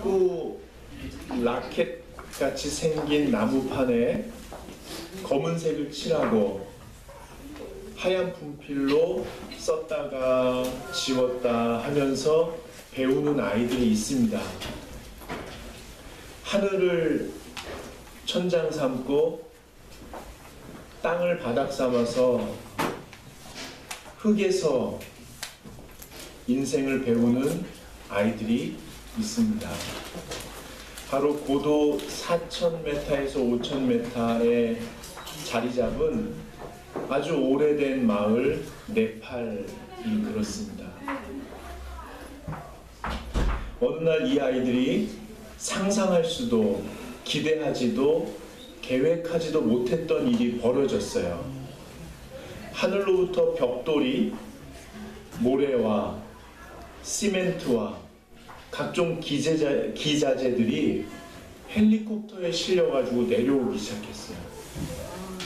탁구 라켓 같이 생긴 나무판에 검은색을 칠하고 하얀 분필로 썼다가 지웠다 하면서 배우는 아이들이 있습니다. 하늘을 천장 삼고 땅을 바닥 삼아서 흙에서 인생을 배우는 아이들이 있습니다. 바로 고도 4,000m에서 5,000m에 자리 잡은 아주 오래된 마을 네팔이 그렇습니다. 어느 날 이 아이들이 상상할 수도 기대하지도 계획하지도 못했던 일이 벌어졌어요. 하늘로부터 벽돌이, 모래와 시멘트와 각종 기자재들이 헬리콥터에 실려가지고 내려오기 시작했어요.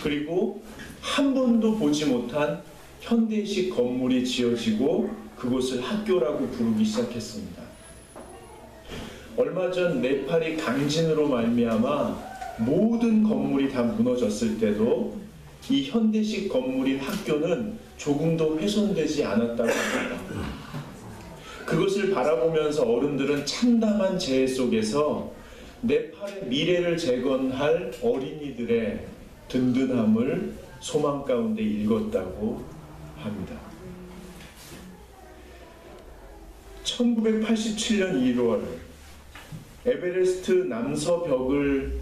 그리고 한 번도 보지 못한 현대식 건물이 지어지고 그곳을 학교라고 부르기 시작했습니다. 얼마 전 네팔이 강진으로 말미암아 모든 건물이 다 무너졌을 때도 이 현대식 건물인 학교는 조금도 훼손되지 않았다고 합니다. 그것을 바라보면서 어른들은 참담한 재해 속에서 네팔의 미래를 재건할 어린이들의 든든함을 소망 가운데 읽었다고 합니다. 1987년 1월 에베레스트 남서벽을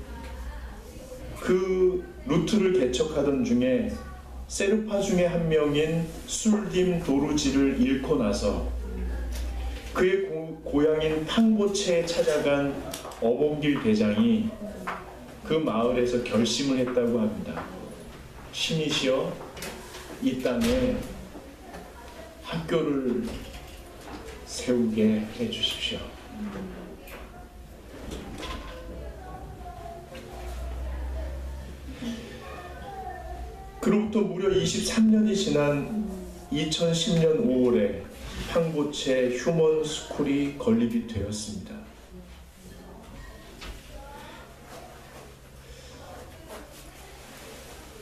그 루트를 개척하던 중에 세르파 중에 한 명인 술딤 도루지를 잃고 나서 그의 고향인 팡보체에 찾아간 어몽길 대장이 그 마을에서 결심을 했다고 합니다. 신이시여, 이 땅에 학교를 세우게 해주십시오. 그로부터 무려 23년이 지난 2010년 5월에 팡보체 휴먼 스쿨이 건립이 되었습니다.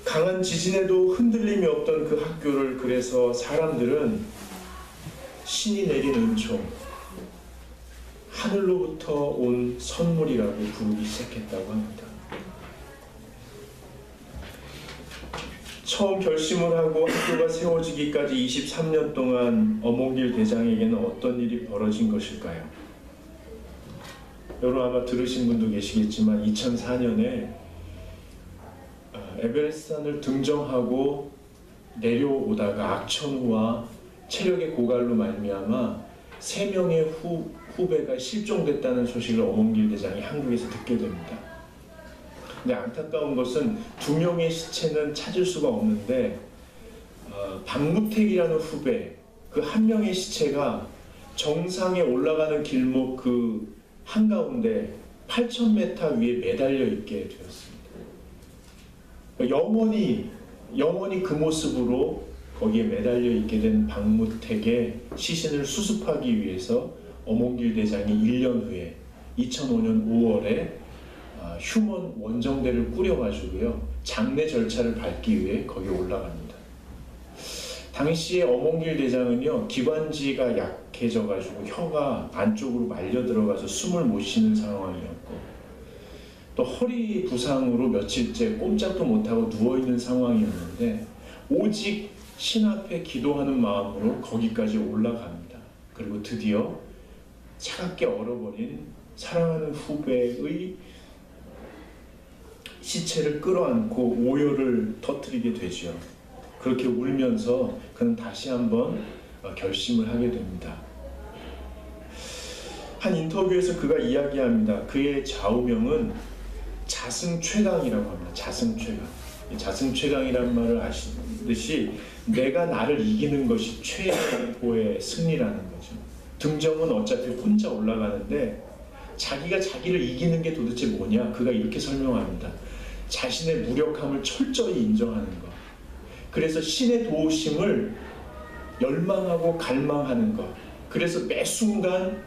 강한 지진에도 흔들림이 없던 그 학교를 그래서 사람들은 신이 내린 은총, 하늘로부터 온 선물이라고 부르기 시작했다고 합니다. 처음 결심을 하고 학교가 세워지기까지 23년 동안 어몽길 대장에게는 어떤 일이 벌어진 것일까요? 여러분 아마 들으신 분도 계시겠지만 2004년에 에베레스트산을 등정하고 내려오다가 악천후와 체력의 고갈로 말미암아 3명의 후배가 실종됐다는 소식을 어몽길 대장이 한국에서 듣게 됩니다. 근데 안타까운 것은 2명의 시체는 찾을 수가 없는데 박무택이라는 후배, 그 한 명의 시체가 정상에 올라가는 길목 그 한가운데 8,000m 위에 매달려 있게 되었습니다. 영원히 그 모습으로 거기에 매달려 있게 된 박무택의 시신을 수습하기 위해서 어몽길 대장이 1년 후에 2005년 5월에 휴먼 원정대를 꾸려가지고요 장례 절차를 밟기 위해 거기에 올라갑니다. 당시에 어몽길 대장은요 기관지가 약해져가지고 혀가 안쪽으로 말려 들어가서 숨을 못 쉬는 상황이었고 또 허리 부상으로 며칠째 꼼짝도 못하고 누워있는 상황이었는데 오직 신 앞에 기도하는 마음으로 거기까지 올라갑니다. 그리고 드디어 차갑게 얼어버린 사랑하는 후배의 시체를 끌어안고 오열을 터뜨리게 되죠. 그렇게 울면서 그는 다시 한번 결심을 하게 됩니다. 한 인터뷰에서 그가 이야기합니다. 그의 좌우명은 자승최강이라고 합니다. 자승최강. 자승최강이라는 말을 아시듯이 내가 나를 이기는 것이 최고의 승리라는 거죠. 등정은 어차피 혼자 올라가는데 자기가 자기를 이기는 게 도대체 뭐냐? 그가 이렇게 설명합니다. 자신의 무력함을 철저히 인정하는 것. 그래서 신의 도우심을 열망하고 갈망하는 것. 그래서 매 순간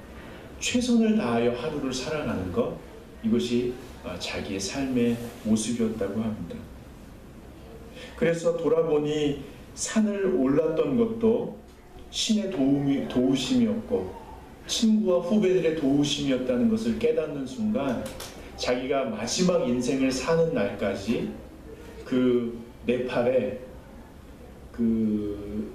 최선을 다하여 하루를 살아가는 것, 이것이 자기의 삶의 모습이었다고 합니다. 그래서 돌아보니 산을 올랐던 것도 신의 도우심이었고 친구와 후배들의 도우심이었다는 것을 깨닫는 순간 자기가 마지막 인생을 사는 날까지 그 네팔에 그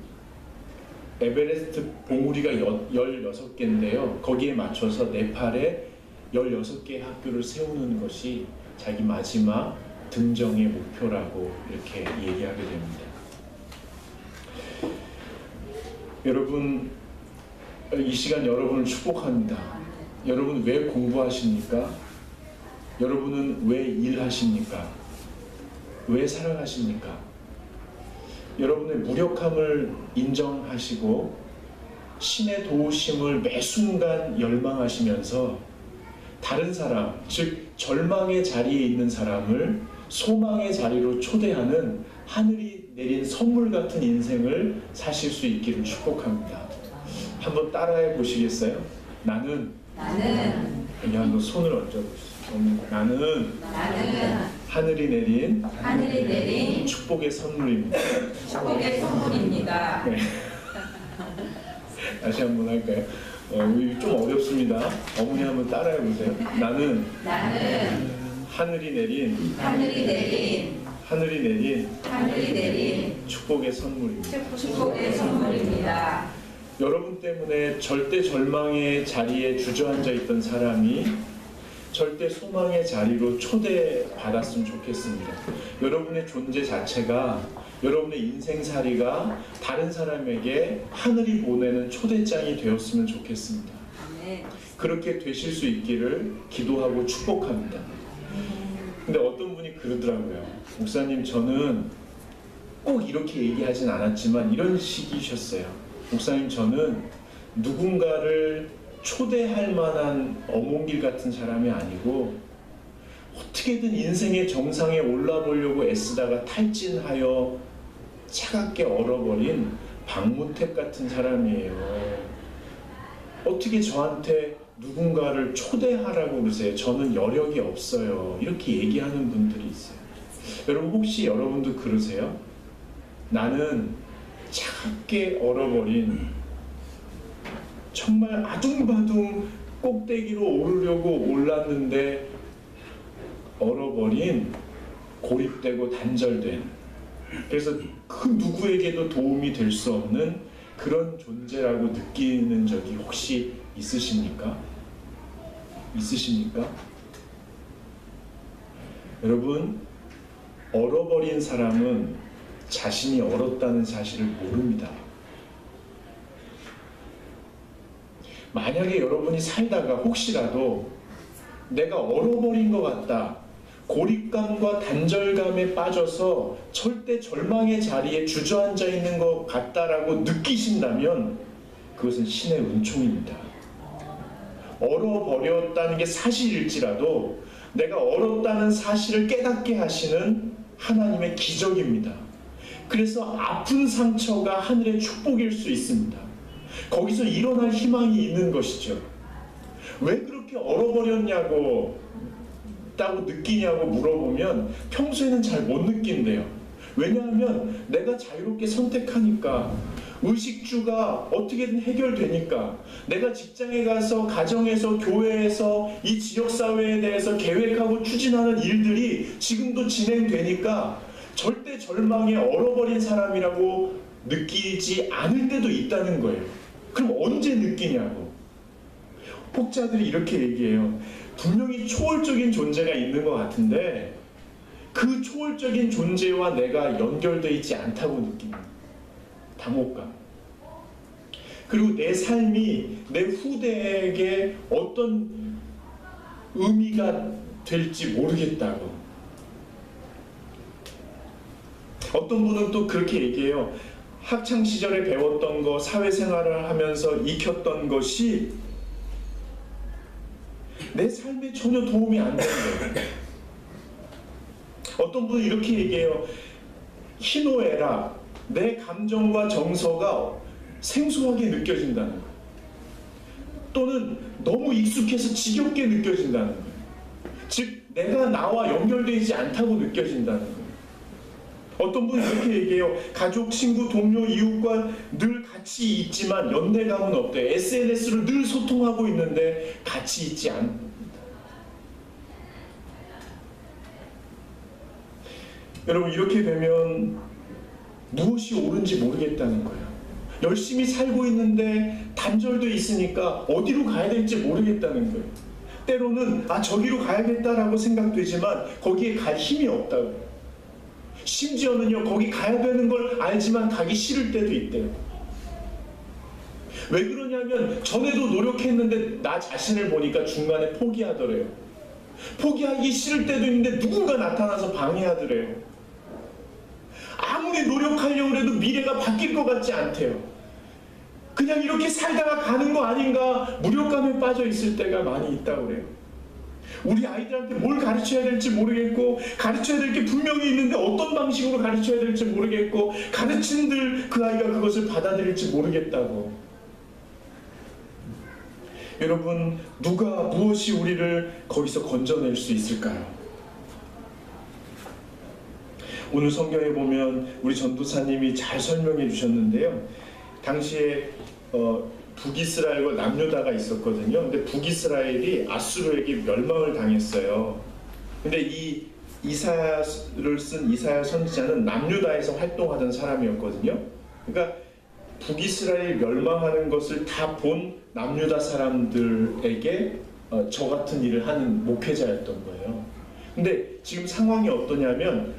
에베레스트 봉우리가 16개인데요. 거기에 맞춰서 네팔에 16개의 학교를 세우는 것이 자기 마지막 등정의 목표라고 이렇게 얘기하게 됩니다. 여러분, 이 시간 여러분을 축복합니다. 여러분 왜 공부하십니까? 여러분은 왜 일하십니까? 왜 살아가십니까? 여러분의 무력함을 인정하시고 신의 도우심을 매 순간 열망하시면서 다른 사람, 즉 절망의 자리에 있는 사람을 소망의 자리로 초대하는 하늘이 내린 선물 같은 인생을 사실 수 있기를 축복합니다. 한번 따라해 보시겠어요? 나는 여기 한번 손을 얹어보시죠. 나는 하늘이 내린 축복의 선물입니다. 네. 다시 한번 할까요? 좀 어렵습니다. 어머니 한번 따라해 보세요. 나는 하늘이 내린 축복의 선물입니다. 여러분 때문에 절대 절망의 자리에 주저앉아 있던 사람이 절대 소망의 자리로 초대받았으면 좋겠습니다. 여러분의 존재 자체가, 여러분의 인생살이가 다른 사람에게 하늘이 보내는 초대장이 되었으면 좋겠습니다. 그렇게 되실 수 있기를 기도하고 축복합니다. 근데 어떤 분이 그러더라고요. 목사님, 저는 꼭 이렇게 얘기하진 않았지만 이런 식이셨어요. 목사님, 저는 누군가를 초대할 만한 어몽길 같은 사람이 아니고 어떻게든 인생의 정상에 올라보려고 애쓰다가 탈진하여 차갑게 얼어버린 박무택 같은 사람이에요. 어떻게 저한테 누군가를 초대하라고 그러세요? 저는 여력이 없어요. 이렇게 얘기하는 분들이 있어요. 여러분, 혹시 여러분도 그러세요? 나는 차갑게 얼어버린, 정말 아둥바둥 꼭대기로 오르려고 올랐는데 얼어버린, 고립되고 단절된, 그래서 그 누구에게도 도움이 될 수 없는 그런 존재라고 느끼는 적이 혹시 있으십니까? 여러분, 얼어버린 사람은 자신이 얼었다는 사실을 모릅니다. 만약에 여러분이 살다가 혹시라도 내가 얼어버린 것 같다, 고립감과 단절감에 빠져서 절대 절망의 자리에 주저앉아 있는 것 같다라고 느끼신다면 그것은 신의 은총입니다. 얼어버렸다는 게 사실일지라도 내가 얼었다는 사실을 깨닫게 하시는 하나님의 기적입니다. 그래서 아픈 상처가 하늘의 축복일 수 있습니다. 거기서 일어날 희망이 있는 것이죠. 왜 그렇게 얼어버렸냐고 다고 느끼냐고 물어보면 평소에는 잘 못 느낀대요. 왜냐하면 내가 자유롭게 선택하니까, 의식주가 어떻게든 해결되니까, 내가 직장에 가서, 가정에서, 교회에서 이 지역사회에 대해서 계획하고 추진하는 일들이 지금도 진행되니까 절대 절망에 얼어버린 사람이라고 느끼지 않을 때도 있다는 거예요. 그럼 언제 느끼냐고. 혹자들이 이렇게 얘기해요. 분명히 초월적인 존재가 있는 것 같은데 그 초월적인 존재와 내가 연결되어 있지 않다고 느끼는 당혹감. 그리고 내 삶이 내 후대에게 어떤 의미가 될지 모르겠다고. 어떤 분은 또 그렇게 얘기해요. 학창시절에 배웠던 거, 사회생활을 하면서 익혔던 것이 내 삶에 전혀 도움이 안 되는 거예요. 어떤 분은 이렇게 얘기해요. 희노애락, 내 감정과 정서가 생소하게 느껴진다는 거예요. 또는 너무 익숙해서 지겹게 느껴진다는 거예요. 즉 내가 나와 연결되지 않다고 느껴진다는 거예요. 어떤 분이 이렇게 얘기해요. 가족, 친구, 동료, 이웃과 늘 같이 있지만 연대감은 없대요. SNS로 늘 소통하고 있는데 같이 있지 않다. 여러분, 이렇게 되면 무엇이 옳은지 모르겠다는 거예요. 열심히 살고 있는데 단절돼 있으니까 어디로 가야 될지 모르겠다는 거예요. 때로는 저기로 가야겠다라고 생각되지만 거기에 갈 힘이 없다고. 심지어는요, 거기 가야 되는 걸 알지만 가기 싫을 때도 있대요. 왜 그러냐면 전에도 노력했는데 나 자신을 보니까 중간에 포기하더래요. 포기하기 싫을 때도 있는데 누군가 나타나서 방해하더래요. 아무리 노력하려고 해도 미래가 바뀔 것 같지 않대요. 그냥 이렇게 살다가 가는 거 아닌가 무력감에 빠져 있을 때가 많이 있다고 그래요. 우리 아이들한테 뭘 가르쳐야 될지 모르겠고, 가르쳐야 될 게 분명히 있는데 어떤 방식으로 가르쳐야 될지 모르겠고, 가르친들 그 아이가 그것을 받아들일지 모르겠다고. 여러분, 누가 무엇이 우리를 거기서 건져낼 수 있을까요? 오늘 성경에 보면 우리 전도사님이 잘 설명해 주셨는데요. 당시에 북이스라엘과 남유다가 있었거든요. 근데 북이스라엘이 아수르에게 멸망을 당했어요. 근데 이 이사야를 쓴 이사야 선지자는 남유다에서 활동하던 사람이었거든요. 그러니까 북이스라엘 멸망하는 것을 다 본 남유다 사람들에게 저 같은 일을 하는 목회자였던 거예요. 근데 지금 상황이 어떠냐면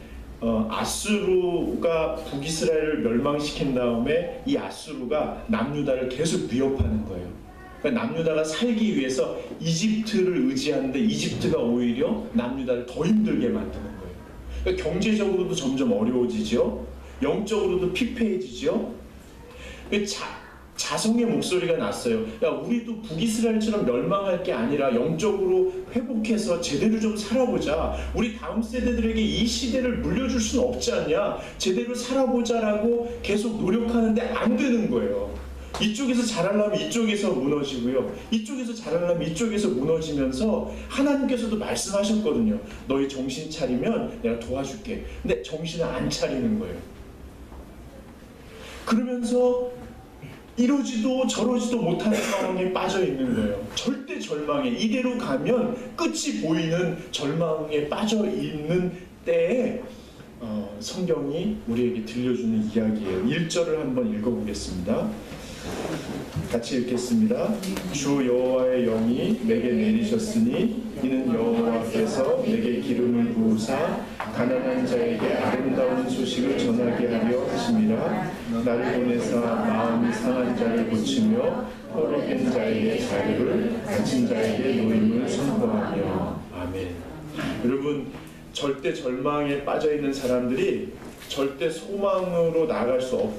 아수르가 북이스라엘을 멸망시킨 다음에 이 아수르가 남유다를 계속 위협하는 거예요. 그러니까 남유다가 살기 위해서 이집트를 의지하는데 이집트가 오히려 남유다를 더 힘들게 만드는 거예요. 그러니까 경제적으로도 점점 어려워지죠. 영적으로도 피폐해지죠. 자성의 목소리가 났어요. 야, 우리도 북이스라엘처럼 멸망할 게 아니라 영적으로 회복해서 제대로 좀 살아보자. 우리 다음 세대들에게 이 시대를 물려줄 수는 없지 않냐. 제대로 살아보자라고 계속 노력하는데 안 되는 거예요. 이쪽에서 잘하려면 이쪽에서 무너지고요. 이쪽에서 잘하려면 이쪽에서 무너지면서 하나님께서도 말씀하셨거든요. 너희 정신 차리면 내가 도와줄게. 근데 정신을 안 차리는 거예요. 그러면서 이러지도 저러지도 못하는 상황에 빠져 있는 거예요. 절대 절망에, 이대로 가면 끝이 보이는 절망에 빠져 있는 때에 성경이 우리에게 들려주는 이야기예요. 1절을 한번 읽어보겠습니다. 같이 읽겠습니다. 주 여호와의 영이 내게 내리셨으니 이는 여호와께서 내게 기름을 부으사 가난한 자에게 아름다운 소식을 전하게 하려 하심이라. 나를 보내사 마음이 상한 자를 고치며 포로된 자에게 자유를, 갇힌 자에게 노임을 선포하며. 아멘. 여러분, 절대 절망에 빠져있는 사람들이 절대 소망으로 나아갈 수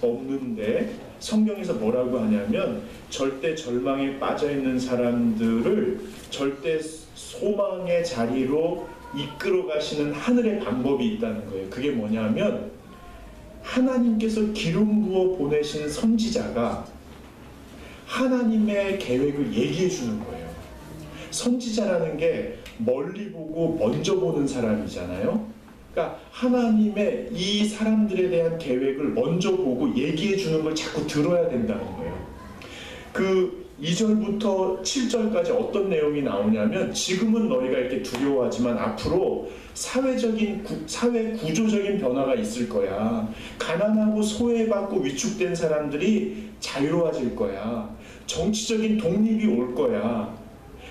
없는데 성경에서 뭐라고 하냐면 절대 절망에 빠져있는 사람들을 절대 소망의 자리로 이끌어 가시는 하늘의 방법이 있다는 거예요. 그게 뭐냐면 하나님께서 기름 부어 보내신 선지자가 하나님의 계획을 얘기해 주는 거예요. 선지자라는 게 멀리 보고 먼저 보는 사람이잖아요. 그러니까 하나님의 이 사람들에 대한 계획을 먼저 보고 얘기해 주는 걸 자꾸 들어야 된다는 거예요. 그 2절부터 7절까지 어떤 내용이 나오냐면 지금은 너희가 이렇게 두려워하지만 앞으로 사회 구조적인 변화가 있을 거야. 가난하고 소외받고 위축된 사람들이 자유로워질 거야. 정치적인 독립이 올 거야.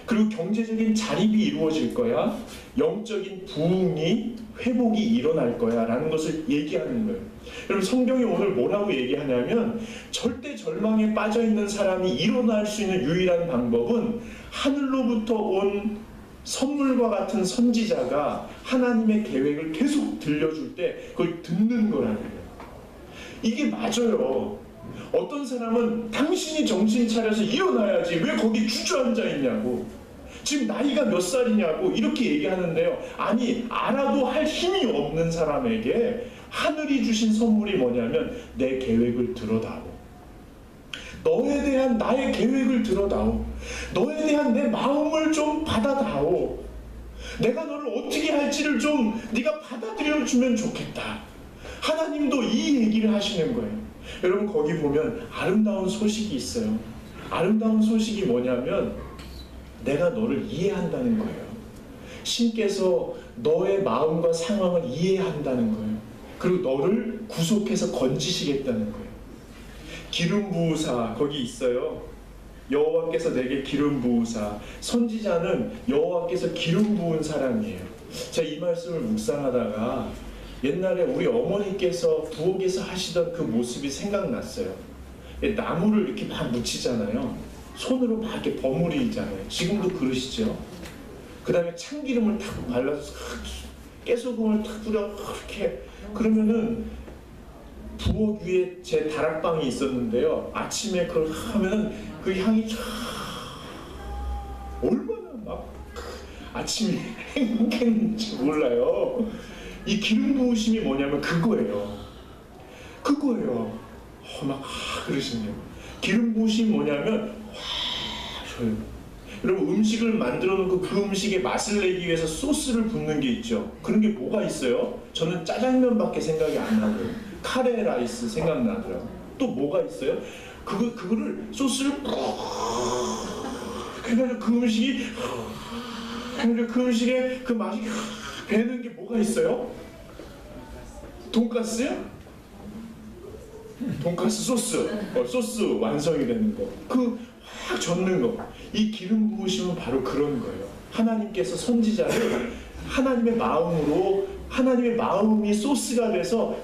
그리고 경제적인 자립이 이루어질 거야. 영적인 부흥이 회복이 일어날 거야 라는 것을 얘기하는 거예요. 여러분, 성경이 오늘 뭐라고 얘기하냐면 절대 절망에 빠져있는 사람이 일어날 수 있는 유일한 방법은 하늘로부터 온 선물과 같은 선지자가 하나님의 계획을 계속 들려줄 때 그걸 듣는 거라는 거예요. 이게 맞아요. 어떤 사람은 당신이 정신 차려서 일어나야지 왜 거기 주저앉아 있냐고, 지금 나이가 몇 살이냐고 이렇게 얘기하는데요. 아니, 알아도 할 힘이 없는 사람에게 하늘이 주신 선물이 뭐냐면 내 계획을 들어다오. 너에 대한 나의 계획을 들어다오. 너에 대한 내 마음을 좀 받아다오. 내가 너를 어떻게 할지를 좀 네가 받아들여주면 좋겠다. 하나님도 이 얘기를 하시는 거예요. 여러분, 거기 보면 아름다운 소식이 있어요. 아름다운 소식이 뭐냐면 내가 너를 이해한다는 거예요. 신께서 너의 마음과 상황을 이해한다는 거예요. 그리고 너를 구속해서 건지시겠다는 거예요. 기름 부으사 거기 있어요. 여호와께서 내게 기름 부으사. 선지자는 여호와께서 기름 부은 사람이에요. 제가 이 말씀을 묵상하다가 옛날에 우리 어머니께서 부엌에서 하시던 그 모습이 생각났어요. 나무를 이렇게 막 묻히잖아요. 손으로 막 이렇게 버무리잖아요. 지금도 그러시죠? 그 다음에 참기름을 탁 발라서 깨소금을 탁 뿌려 이렇게. 그러면은 부엌 위에 제 다락방이 있었는데요. 아침에 그걸 하면은 그 향이 얼마나 막 아침이 행복했는지 몰라요. 이 기름 부으심이 뭐냐면 그거예요. 막 그러시네요. 기름 부으심이 뭐냐면 저요. 여러분, 음식을 만들어 놓고 그 음식에 맛을 내기 위해서 소스를 붓는 게 있죠. 그런 게 뭐가 있어요? 저는 짜장면밖에 생각이 안 나고요. 카레 라이스 생각나더라고요. 또 뭐가 있어요? 그거를 소스를 그래가지고 그 음식에 그 맛이 배는 게 뭐가 있어요? 돈가스요? 돈가스 소스. 소스 완성이 되는 거. 확 젓는 거. 이 기름 부으심은 바로 그런 거예요. 하나님께서 선지자를 하나님의 마음으로, 하나님의 마음이 소스가 돼서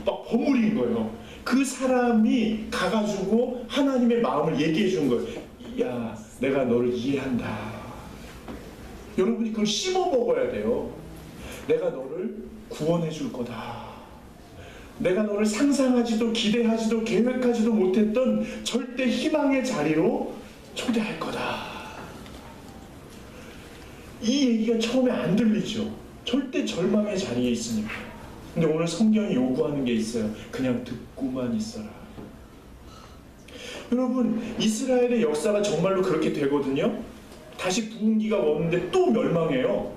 막 버무린 거예요. 그 사람이 가가지고 하나님의 마음을 얘기해 준 거예요. 야, 내가 너를 이해한다. 여러분이 그걸 씹어 먹어야 돼요. 내가 너를 구원해 줄 거다. 내가 너를 상상하지도 기대하지도 계획하지도 못했던 절대 희망의 자리로 초대할 거다. 이 얘기가 처음에 안 들리죠. 절대 절망의 자리에 있으니까. 근데 오늘 성경이 요구하는 게 있어요. 그냥 듣고만 있어라. 여러분, 이스라엘의 역사가 정말로 그렇게 되거든요. 다시 부흥기가 오는데 또 멸망해요.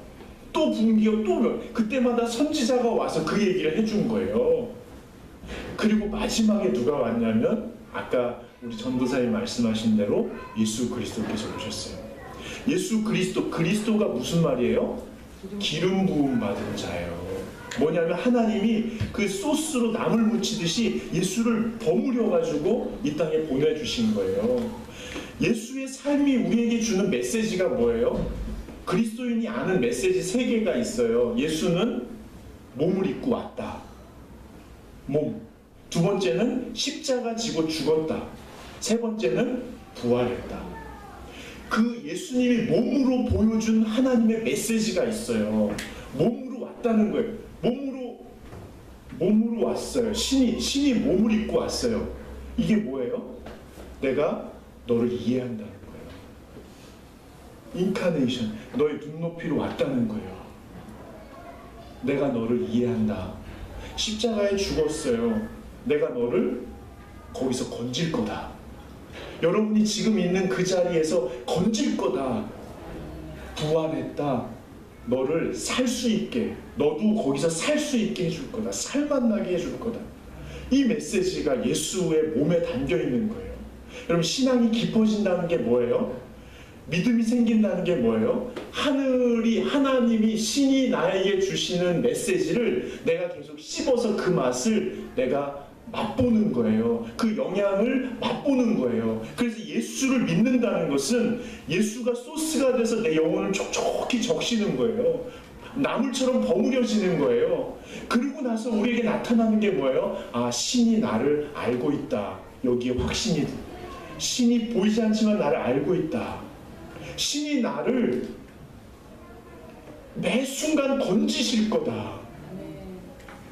또 부흥기가 그때마다 선지자가 와서 그 얘기를 해준 거예요. 그리고 마지막에 누가 왔냐면 아까 우리 전도사님 말씀하신 대로 예수 그리스도께서 오셨어요. 예수 그리스도가 무슨 말이에요? 기름 부음 받은 자예요. 뭐냐면 하나님이 그 소스로 나물 무치듯이 예수를 버무려 가지고 이 땅에 보내주신 거예요. 예수의 삶이 우리에게 주는 메시지가 뭐예요? 그리스도인이 아는 메시지 3개가 있어요. 예수는 몸을 입고 왔다. 몸. 두 번째는 십자가 지고 죽었다. 세 번째는 부활했다. 그 예수님이 몸으로 보여준 하나님의 메시지가 있어요. 몸으로 왔다는 거예요. 몸으로 왔어요. 신이 몸을 입고 왔어요. 이게 뭐예요? 내가 너를 이해한다는 거예요. 인카네이션, 너의 눈높이로 왔다는 거예요. 내가 너를 이해한다. 십자가에 죽었어요. 내가 너를 거기서 건질 거다. 여러분이 지금 있는 그 자리에서 건질 거다. 부활했다. 너를 살 수 있게, 너도 거기서 살 수 있게 해줄 거다. 살맛나게 해줄 거다. 이 메시지가 예수의 몸에 담겨 있는 거예요. 여러분, 신앙이 깊어진다는 게 뭐예요? 믿음이 생긴다는 게 뭐예요? 하나님이 신이 나에게 주시는 메시지를 내가 계속 씹어서 그 맛을 내가 맛보는 거예요. 그 영향을 맛보는 거예요. 그래서 예수를 믿는다는 것은 예수가 소스가 돼서 내 영혼을 촉촉히 적시는 거예요. 나물처럼 버무려지는 거예요. 그리고 나서 우리에게 나타나는 게 뭐예요? 아, 신이 나를 알고 있다. 여기에 확신이, 신이 보이지 않지만 나를 알고 있다. 신이 나를 매 순간 건지실 거다.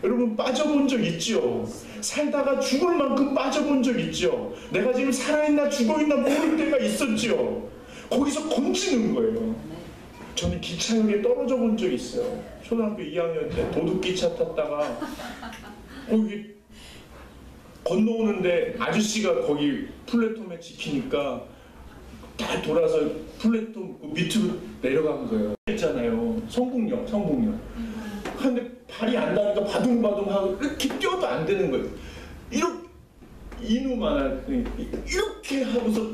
여러분, 빠져본 적 있죠? 살다가 죽을 만큼 빠져본 적 있죠? 내가 지금 살아있나 죽어있나 모를 때가 있었죠? 거기서 건지는 거예요. 저는 기차역에 떨어져 본 적 있어요. 초등학교 2학년 때 도둑기차 탔다가 거기 건너오는데 아저씨가 거기 플랫폼에 지키니까 다 돌아서 플랫폼 밑으로 내려간 거예요. 있잖아요. 성북역. 근데 발이 안 닿으니까 바둥바둥하고 이렇게 뛰어도 안 되는 거예요. 이렇게 이누만 이렇게 하고서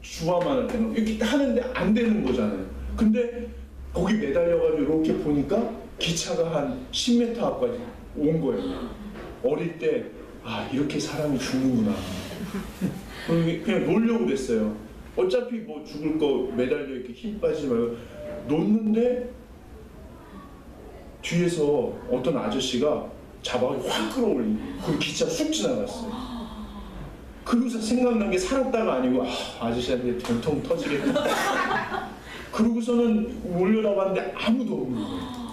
주화만 할 때는 이렇게 하는데 안 되는 거잖아요. 근데 거기 매달려가지고 이렇게 보니까 기차가 한 10m 앞까지 온 거예요. 어릴 때 이렇게 사람이 죽는구나. 그냥 놀려고 그랬어요. 어차피 뭐 죽을 거 매달려 이렇게 힘 빠지지 말고 놓는데 뒤에서 어떤 아저씨가 잡아가지고 확 끌어올린 거예요. 그 기차 쑥 지나갔어요. 그러고서 생각난 게 살았다가 아니고 아저씨한테 된통 터지겠다. 그러고서는 올려다봤는데 아무도 없는 거예요.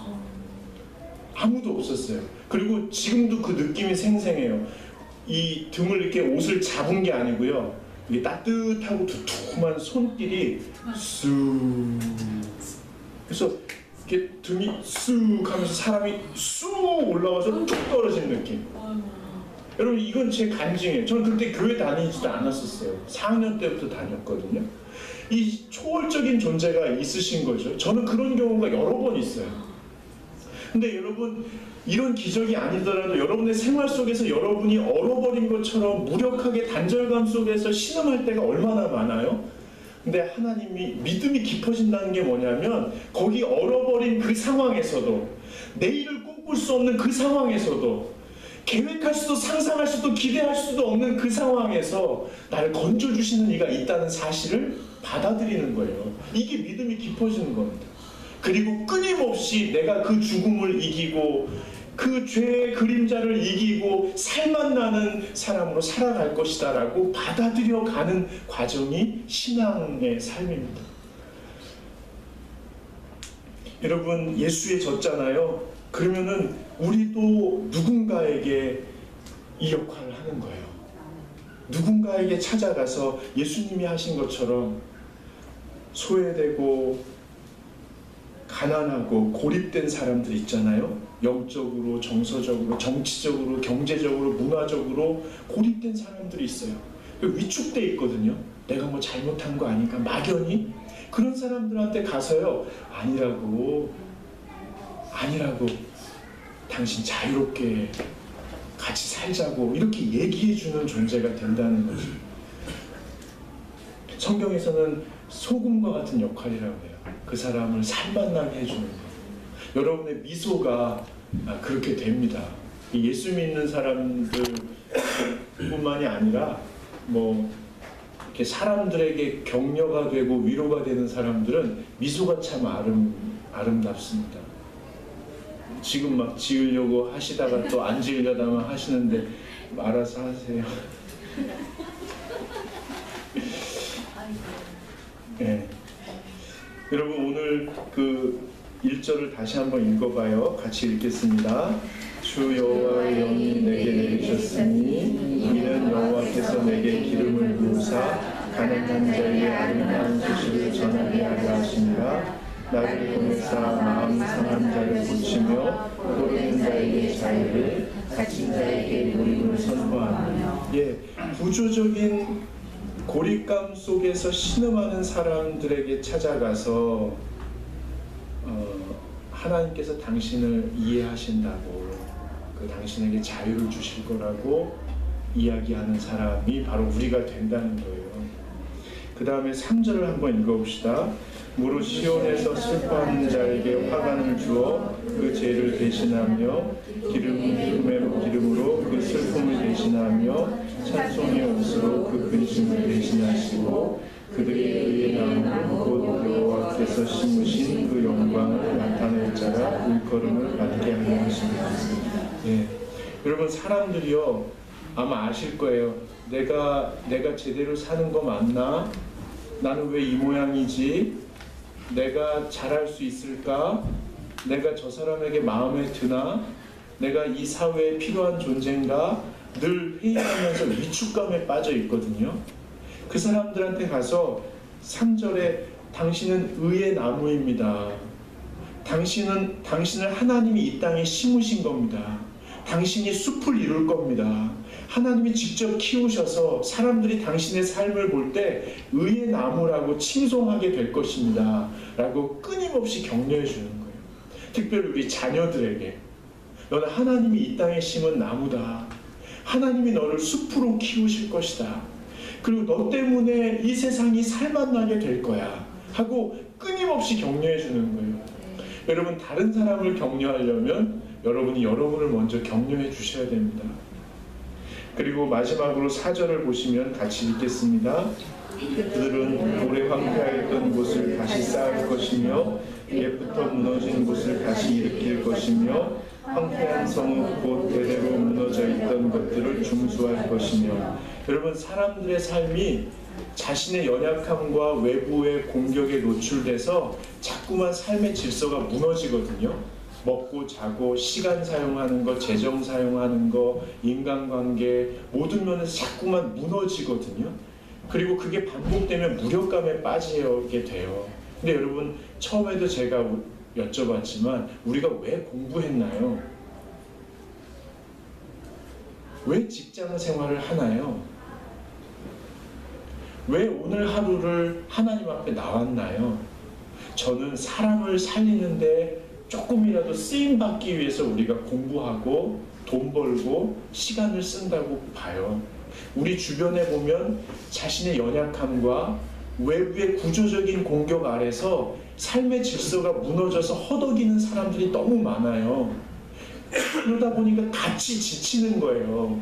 아무도 없었어요. 그리고 지금도 그 느낌이 생생해요. 이 등을 이렇게 옷을 잡은 게 아니고요. 이게 따뜻하고 두툼한 손길이 쑥. 그래서 이렇게 등이 쑥 하면서 사람이 쑥 올라와서 툭 떨어진 느낌. 여러분 이건 제 간증이에요. 저는 그때 교회 다니지도 않았었어요. 4학년 때부터 다녔거든요. 이 초월적인 존재가 있으신 거죠. 저는 그런 경우가 여러 번 있어요. 근데 여러분 이런 기적이 아니더라도 여러분의 생활 속에서 여러분이 얼어버린 것처럼 무력하게 단절감 속에서 신음할 때가 얼마나 많아요? 근데 하나님이 믿음이 깊어진다는 게 뭐냐면 거기 얼어버린 그 상황에서도 내일을 꿈꿀 수 없는 그 상황에서도 계획할 수도 상상할 수도 기대할 수도 없는 그 상황에서 나를 건져주시는 이가 있다는 사실을 받아들이는 거예요. 이게 믿음이 깊어지는 겁니다. 그리고 끊임없이 내가 그 죽음을 이기고 그 죄의 그림자를 이기고 살맛 나는 사람으로 살아갈 것이다 라고 받아들여가는 과정이 신앙의 삶입니다. 여러분 예수에 졌잖아요. 그러면은 우리도 누군가에게 이 역할을 하는 거예요. 누군가에게 찾아가서 예수님이 하신 것처럼 소외되고 가난하고 고립된 사람들 있잖아요. 영적으로, 정서적으로, 정치적으로, 경제적으로, 문화적으로 고립된 사람들이 있어요. 위축돼 있거든요. 내가 뭐 잘못한 거 아닌가 막연히 그런 사람들한테 가서요. 아니라고 당신 자유롭게 같이 살자고 이렇게 얘기해주는 존재가 된다는 거죠. 성경에서는 소금과 같은 역할이라고 해요. 그 사람을 살맛나게 해주는 거. 여러분의 미소가 그렇게 됩니다. 예수 믿는 사람들 뿐만이 아니라 뭐 이렇게 사람들에게 격려가 되고 위로가 되는 사람들은 미소가 참 아름답습니다. 지금 막 지으려고 하시다가 또 안 지으려다만 하시는데 알아서 하세요. 네. 여러분 오늘 그 1절을 다시 한번 읽어봐요. 같이 읽겠습니다. 주 여호와의 영이 내게 내리셨으니 이는 여호와께서 내게 기름을 부으사 가난한 자에게 아름다운 소식을 전하게 하려 하시니라. 나를 보내사 마음 상한 자를 고치며 고르는 자에게 자유를 갇힌 자에게 모임을 선포하며. 구조적인 고립감 속에서 신음하는 사람들에게 찾아가서 하나님께서 당신을 이해하신다고 그 당신에게 자유를 주실 거라고 이야기하는 사람이 바로 우리가 된다는 거예요. 그 다음에 3절을 한번 읽어봅시다. 무릇 시온에서 슬퍼하는 자에게 화관을 주어 그 죄를 대신하며 기름으로 그 슬픔을 대신하며 찬송의 옷으로 그 근심을 대신하시고 그들이 의에 나오는 곧 여호와께서 심으신 그 영광을 나타낼 자가 일컬음을 받게 하려 하십니다. 여러분 사람들이요 아마 아실 거예요. 내가 제대로 사는 거 맞나? 나는 왜 이 모양이지? 내가 잘할 수 있을까? 내가 저 사람에게 마음에 드나? 내가 이 사회에 필요한 존재인가? 늘 회의하면서 위축감에 빠져 있거든요. 그 사람들한테 가서 3절에 당신은 의의 나무입니다. 당신을 하나님이 이 땅에 심으신 겁니다. 당신이 숲을 이룰 겁니다. 하나님이 직접 키우셔서 사람들이 당신의 삶을 볼 때 의의 나무라고 칭송하게 될 것입니다. 라고 끊임없이 격려해 주는 거예요. 특별히 우리 자녀들에게 너는 하나님이 이 땅에 심은 나무다. 하나님이 너를 숲으로 키우실 것이다. 그리고 너 때문에 이 세상이 살맛나게 될 거야. 하고 끊임없이 격려해 주는 거예요. 여러분, 다른 사람을 격려하려면 여러분이 여러분을 먼저 격려해 주셔야 됩니다. 그리고 마지막으로 4절을 보시면 같이 읽겠습니다. 그들은 오래 황폐하였던 곳을 다시 쌓을 것이며 옛부터 무너진 곳을 다시 일으킬 것이며 황폐한 성은 곧 대대로 무너져 있던 것들을 중수할 것이며. 여러분, 사람들의 삶이 자신의 연약함과 외부의 공격에 노출돼서 자꾸만 삶의 질서가 무너지거든요. 먹고 자고 시간 사용하는 거, 재정 사용하는 거, 인간관계 모든 면에서 자꾸만 무너지거든요. 그리고 그게 반복되면 무력감에 빠지게 돼요. 근데 여러분, 처음에도 제가 여쭤봤지만 우리가 왜 공부했나요? 왜 직장 생활을 하나요? 왜 오늘 하루를 하나님 앞에 나왔나요? 저는 사람을 살리는데 조금이라도 쓰임받기 위해서 우리가 공부하고 돈 벌고 시간을 쓴다고 봐요. 우리 주변에 보면 자신의 연약함과 외부의 구조적인 공격 아래서 삶의 질서가 무너져서 허덕이는 사람들이 너무 많아요. 그러다 보니까 같이 지치는 거예요.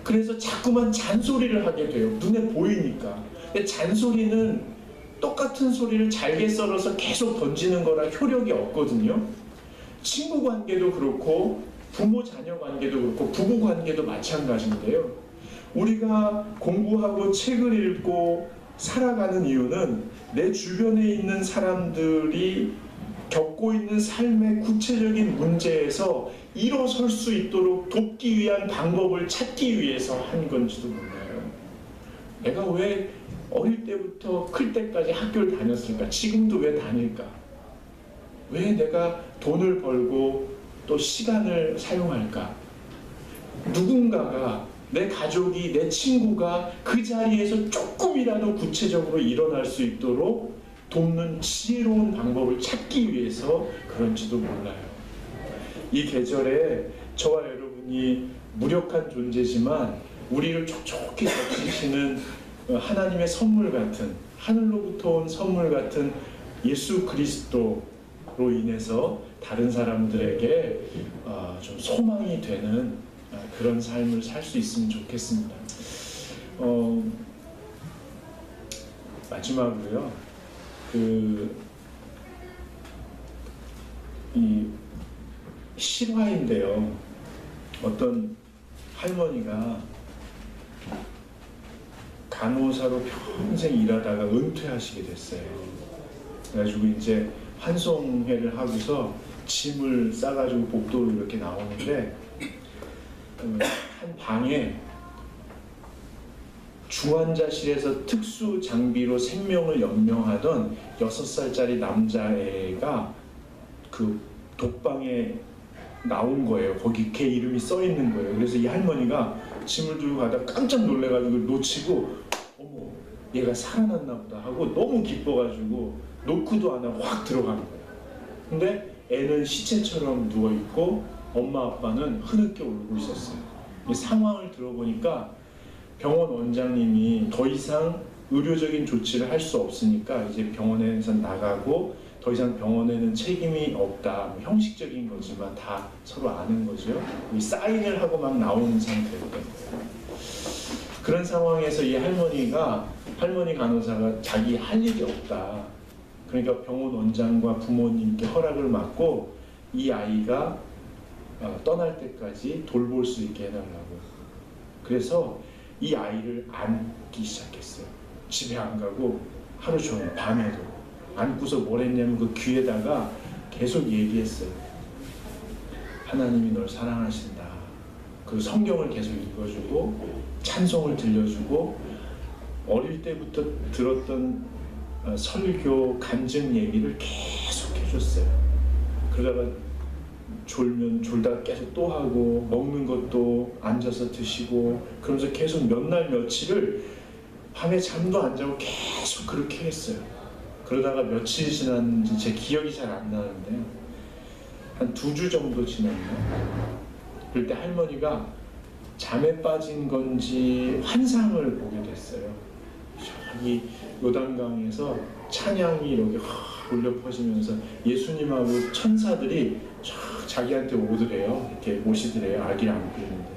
그래서 자꾸만 잔소리를 하게 돼요. 눈에 보이니까. 근데 잔소리는 똑같은 소리를 잘게 썰어서 계속 던지는 거라 효력이 없거든요. 친구 관계도 그렇고 부모 자녀 관계도 그렇고 부부 관계도 마찬가지인데요. 우리가 공부하고 책을 읽고 살아가는 이유는 내 주변에 있는 사람들이 겪고 있는 삶의 구체적인 문제에서 일어설 수 있도록 돕기 위한 방법을 찾기 위해서 한 건지도 몰라요. 내가 왜 어릴 때부터 클 때까지 학교를 다녔을까? 지금도 왜 다닐까? 왜 내가 돈을 벌고 또 시간을 사용할까? 누군가가, 내 가족이, 내 친구가 그 자리에서 조금이라도 구체적으로 일어날 수 있도록 돕는 지혜로운 방법을 찾기 위해서 그런지도 몰라요. 이 계절에 저와 여러분이 무력한 존재지만 우리를 촉촉히 적시시는 하나님의 선물 같은, 하늘로부터 온 선물 같은 예수 그리스도로 인해서 다른 사람들에게 좀 소망이 되는 그런 삶을 살 수 있으면 좋겠습니다. 마지막으로요, 이 실화인데요. 어떤 할머니가 간호사로 평생 일하다가 은퇴하시게 됐어요. 그래가지고 이제 환송회를 하고서 짐을 싸가지고 복도로 이렇게 나오는데 한 방에 중환자실에서 특수 장비로 생명을 연명하던 6살짜리 남자애가 그 독방에 나온 거예요. 거기 걔 이름이 써 있는 거예요. 그래서 이 할머니가 짐을 들고 가다가 깜짝 놀래가지고 놓치고, 어머, 얘가 살아났나 보다 하고 너무 기뻐가지고 노크도 안 하고 확 들어가는 거예요. 근데 애는 시체처럼 누워있고 엄마 아빠는 흐느껴 울고 있었어요. 이 상황을 들어보니까 병원 원장님이 더 이상 의료적인 조치를 할 수 없으니까 이제 병원에서 나가고 더 이상 병원에는 책임이 없다. 형식적인 거지만 다 서로 아는 거죠. 이 사인을 하고 막 나오는 상태였던 거예요. 그런 상황에서 이 할머니 간호사가 자기 할 일이 없다. 그러니까 병원 원장과 부모님께 허락을 받고 이 아이가 떠날 때까지 돌볼 수 있게 해달라고. 그래서 이 아이를 안기 시작했어요. 집에 안 가고 하루 종일 밤에도 안고서 뭘 했냐면 그 귀에다가 계속 얘기했어요. 하나님이 널 사랑하신다. 그리고 성경을 계속 읽어주고 찬송을 들려주고 어릴 때부터 들었던 설교 간증 얘기를 계속 해줬어요. 그러다가 졸면 졸다 계속 또 하고, 먹는 것도 앉아서 드시고, 그러면서 계속 몇 날 며칠을 밤에 잠도 안 자고 계속 그렇게 했어요. 그러다가 며칠 지났는지 제 기억이 잘 안 나는데요, 한 2주 정도 지났나? 그럴 때 할머니가 잠에 빠진 건지 환상을 보게 됐어요. 저기 요단강에서 찬양이 이렇게 확 울려 퍼지면서 예수님하고 천사들이 쫙 자기한테 오더래요. 이렇게 오시더래요. 아기를 안고 있는데.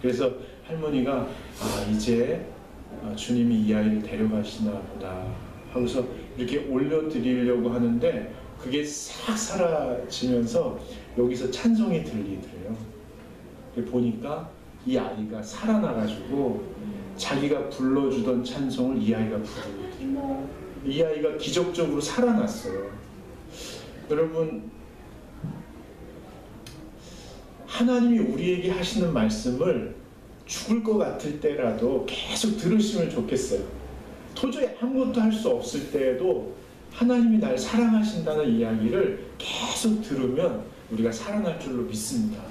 그래서 할머니가 이제 주님이 이 아이를 데려가시나 보다 하고서 이렇게 올려드리려고 하는데, 그게 싹 사라지면서 여기서 찬송이 들리더래요. 보니까 이 아이가 살아나가지고 자기가 불러주던 찬송을 이 아이가 부르고, 이 아이가 기적적으로 살아났어요. 여러분, 하나님이 우리에게 하시는 말씀을 죽을 것 같을 때라도 계속 들으시면 좋겠어요. 도저히 아무것도 할 수 없을 때에도 하나님이 날 사랑하신다는 이야기를 계속 들으면 우리가 살아날 줄로 믿습니다.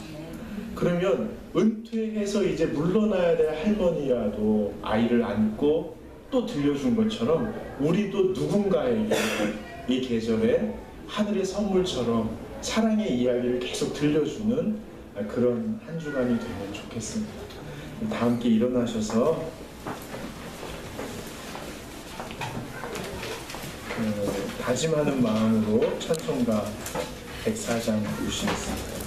그러면 은퇴해서 이제 물러나야 될 할머니라도 아이를 안고 또 들려준 것처럼, 우리도 누군가에게 이 계절에 하늘의 선물처럼 사랑의 이야기를 계속 들려주는 그런 한 주간이 되면 좋겠습니다. 다 함께 일어나셔서 다짐하는 마음으로 찬송가 104장 부르시겠습니다.